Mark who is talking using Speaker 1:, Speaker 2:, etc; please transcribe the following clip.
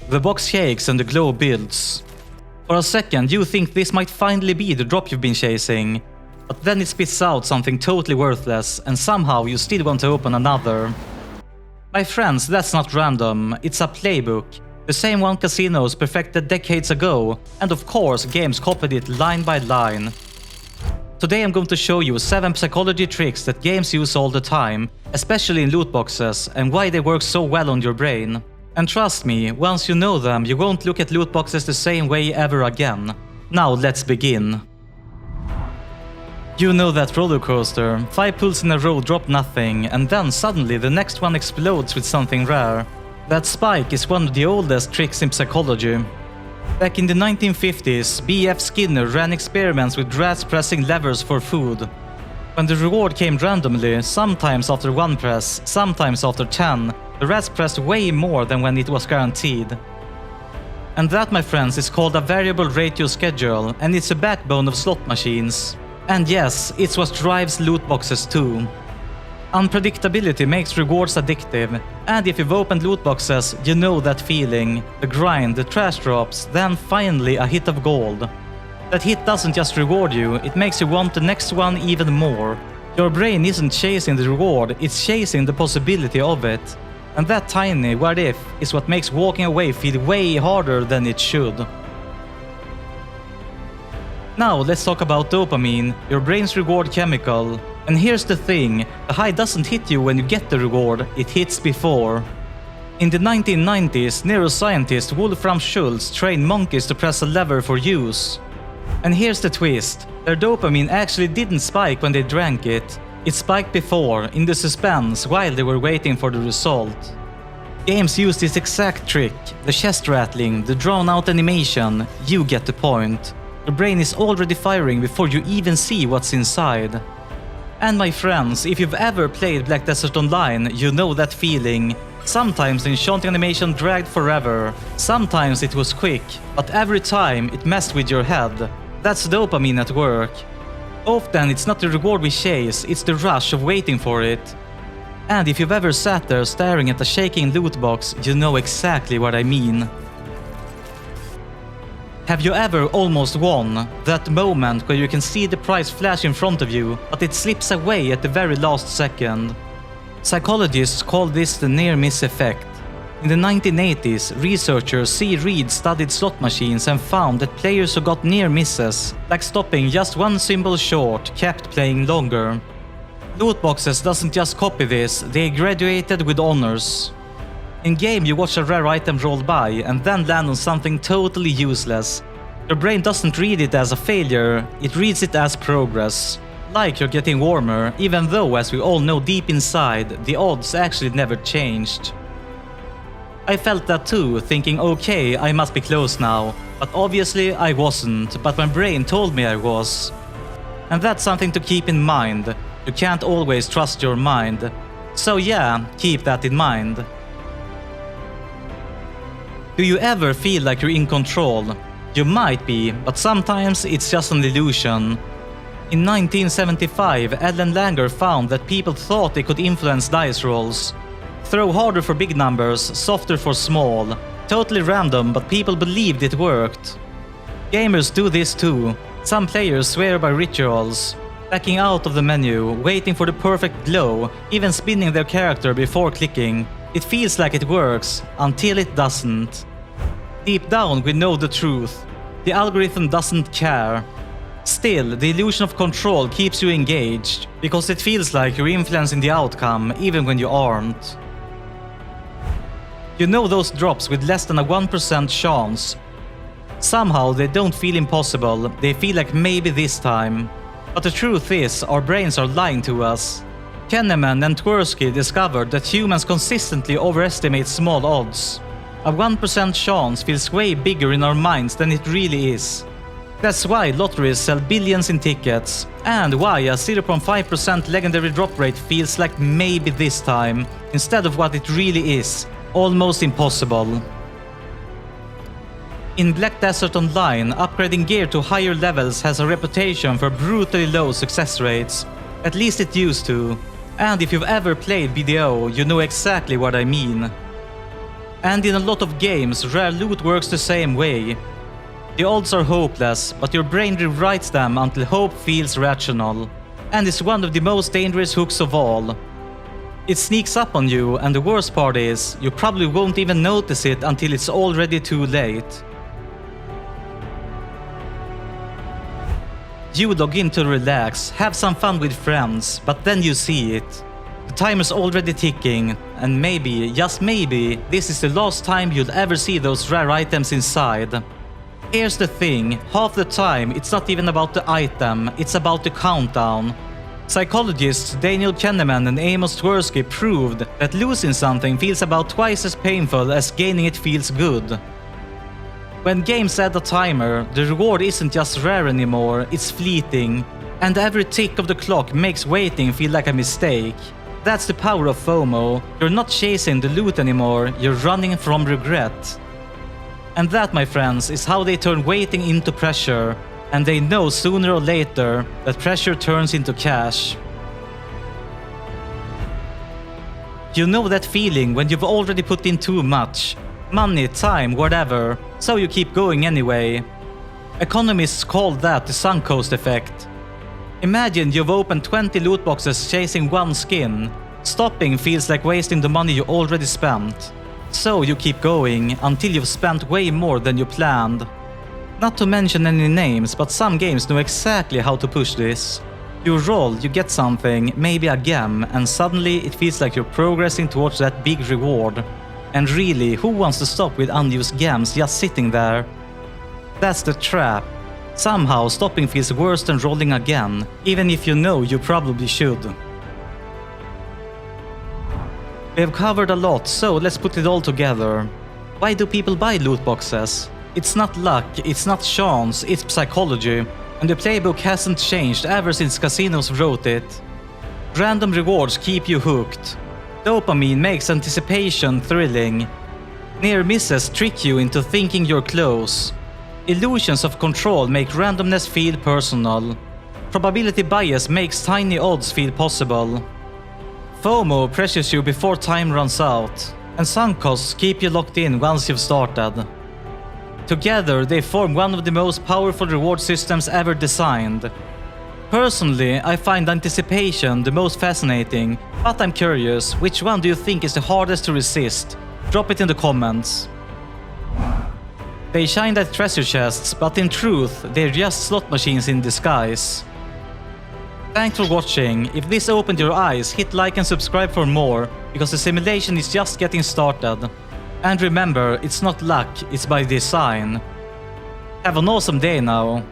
Speaker 1: The box shakes and the glow builds. For a second you think this might finally be the drop you've been chasing, but then it spits out something totally worthless and somehow you still want to open another. My friends, that's not random, it's a playbook. The same one casinos perfected decades ago, and of course games copied it line by line. Today I'm going to show you 7 psychology tricks that games use all the time, especially in loot boxes, and why they work so well on your brain. And trust me, once you know them, you won't look at loot boxes the same way ever again. Now let's begin. You know that roller coaster, 5 pulls in a row drop nothing, and then suddenly the next one explodes with something rare. That spike is one of the oldest tricks in psychology. Back in the 1950s, B.F. Skinner ran experiments with rats pressing levers for food. When the reward came randomly, sometimes after 1 press, sometimes after 10, the rats pressed way more than when it was guaranteed. And that, my friends, is called a variable ratio schedule, and it's the backbone of slot machines. And yes, it's what drives loot boxes too. Unpredictability makes rewards addictive, and if you've opened loot boxes, you know that feeling. The grind, the trash drops, then finally a hit of gold. That hit doesn't just reward you, it makes you want the next one even more. Your brain isn't chasing the reward, it's chasing the possibility of it. And that tiny what if is what makes walking away feel way harder than it should. Now let's talk about dopamine, your brain's reward chemical. And here's the thing, the high doesn't hit you when you get the reward, it hits before. In the 1990s, neuroscientist Wolfram Schultz trained monkeys to press a lever for use. And here's the twist, their dopamine actually didn't spike when they drank it. It spiked before, in the suspense, while they were waiting for the result. Games use this exact trick, the chest rattling, the drawn out animation, you get the point. Your brain is already firing before you even see what's inside. And my friends, if you've ever played Black Desert Online, you know that feeling. Sometimes the enchanting animation dragged forever, sometimes it was quick, but every time it messed with your head. That's dopamine at work. Often it's not the reward we chase, it's the rush of waiting for it. And if you've ever sat there staring at a shaking loot box, you know exactly what I mean. Have you ever almost won? That moment where you can see the prize flash in front of you, but it slips away at the very last second. Psychologists call this the near-miss effect. In the 1980s, researcher C. Reed studied slot machines and found that players who got near misses, like stopping just one symbol short, kept playing longer. Loot boxes doesn't just copy this, they graduated with honors. In game you watch a rare item roll by and then land on something totally useless. Your brain doesn't read it as a failure, it reads it as progress. Like you're getting warmer, even though, as we all know deep inside, the odds actually never changed. I felt that too, thinking okay, I must be close now. But obviously I wasn't, but my brain told me I was. And that's something to keep in mind. You can't always trust your mind. So yeah, keep that in mind. Do you ever feel like you're in control? You might be, but sometimes it's just an illusion. In 1975, Ellen Langer found that people thought they could influence dice rolls. Throw harder for big numbers, softer for small. Totally random, but people believed it worked. Gamers do this too. Some players swear by rituals. Backing out of the menu, waiting for the perfect glow, even spinning their character before clicking. It feels like it works, until it doesn't. Deep down we know the truth. The algorithm doesn't care. Still, the illusion of control keeps you engaged, because it feels like you're influencing the outcome even when you aren't. You know those drops with less than a 1% chance. Somehow they don't feel impossible, they feel like maybe this time. But the truth is, our brains are lying to us. Kahneman and Tversky discovered that humans consistently overestimate small odds. A 1% chance feels way bigger in our minds than it really is. That's why lotteries sell billions in tickets, and why a 0.5% legendary drop rate feels like maybe this time, instead of what it really is, almost impossible. In Black Desert Online, upgrading gear to higher levels has a reputation for brutally low success rates. At least it used to. And if you've ever played BDO, you know exactly what I mean. And in a lot of games, rare loot works the same way. The odds are hopeless, but your brain rewrites them until hope feels rational. And it's one of the most dangerous hooks of all. It sneaks up on you, and the worst part is, you probably won't even notice it until it's already too late. You log in to relax, have some fun with friends, but then you see it. The timer's already ticking, and maybe, just maybe, this is the last time you'll ever see those rare items inside. Here's the thing, half the time it's not even about the item, it's about the countdown. Psychologists Daniel Kahneman and Amos Tversky proved that losing something feels about twice as painful as gaining it feels good. When games add a timer, the reward isn't just rare anymore, it's fleeting, and every tick of the clock makes waiting feel like a mistake. That's the power of FOMO. You're not chasing the loot anymore, you're running from regret. And that, my friends, is how they turn waiting into pressure. And they know sooner or later that pressure turns into cash. You know that feeling when you've already put in too much. Money, time, whatever. So you keep going anyway. Economists call that the sunk cost effect. Imagine you've opened 20 loot boxes chasing one skin. Stopping feels like wasting the money you already spent. So you keep going until you've spent way more than you planned. Not to mention any names, but some games know exactly how to push this. You roll, you get something, maybe a gem, and suddenly it feels like you're progressing towards that big reward. And really, who wants to stop with unused gems just sitting there? That's the trap. Somehow stopping feels worse than rolling again, even if you know you probably should. We've covered a lot, so let's put it all together. Why do people buy loot boxes? It's not luck, it's not chance, it's psychology, and the playbook hasn't changed ever since casinos wrote it. Random rewards keep you hooked. Dopamine makes anticipation thrilling. Near misses trick you into thinking you're close. Illusions of control make randomness feel personal. Probability bias makes tiny odds feel possible. FOMO pressures you before time runs out, and sunk costs keep you locked in once you've started. Together, they form one of the most powerful reward systems ever designed. Personally, I find anticipation the most fascinating, but I'm curious, which one do you think is the hardest to resist? Drop it in the comments. They shine like treasure chests, but in truth, they're just slot machines in disguise. Thanks for watching. If this opened your eyes, hit like and subscribe for more, because the simulation is just getting started. And remember, it's not luck, it's by design. Have an awesome day now.